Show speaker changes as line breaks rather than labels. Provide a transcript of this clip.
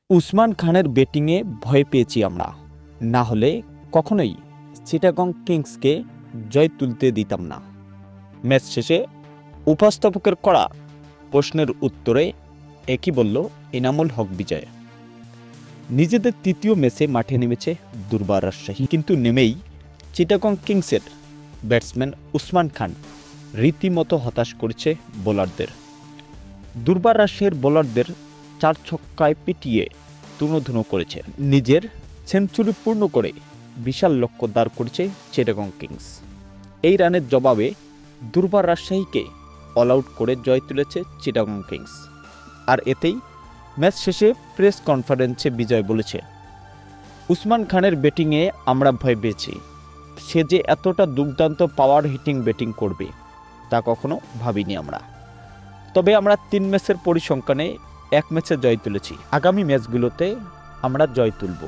উসমান খানের ব্যাটিংয়ে ভয় পেয়েছি আমরা, না হলে কখনোই চিটাগং কিংসকে জয় তুলতে দিতাম না। ম্যাচ শেষে উপস্থাপকের করা প্রশ্নের উত্তরে একই বলল এনামুল হক বিজয়। নিজেদের তৃতীয় ম্যাচে মাঠে নেমেছে দুর্বার রাজশাহী, কিন্তু নেমেই চিটাগং কিংসের ব্যাটসম্যান উসমান খান রীতিমতো হতাশ করেছে বোলারদের। দুর্বার রাজশাহীর বোলারদের 4 ছক্কায় পিটিয়ে তুনোধুনো করেছে। নিজের সেঞ্চুরি পূর্ণ করে বিশাল লক্ষ্য দাঁড় করেছে চিটাগং কিংস। এই রানের জবাবে দুর্বার রাজশাহীকে অল আউট করে জয় তুলেছে চিটাগং কিংস। আর এতেই ম্যাচ শেষে প্রেস কনফারেন্সে বিজয় বলেছে, উসমান খানের ব্যাটিংয়ে আমরা ভয় পেয়েছি। সে যে এতটা দুর্দান্ত পাওয়ার হিটিং ব্যাটিং করবে তা কখনো ভাবিনি আমরা। তবে আমরা 3 ম্যাচের পরিসংখ্যানে 1 ম্যাচে জয় তুলেছি। আগামী ম্যাচগুলোতে আমরা জয় তুলব।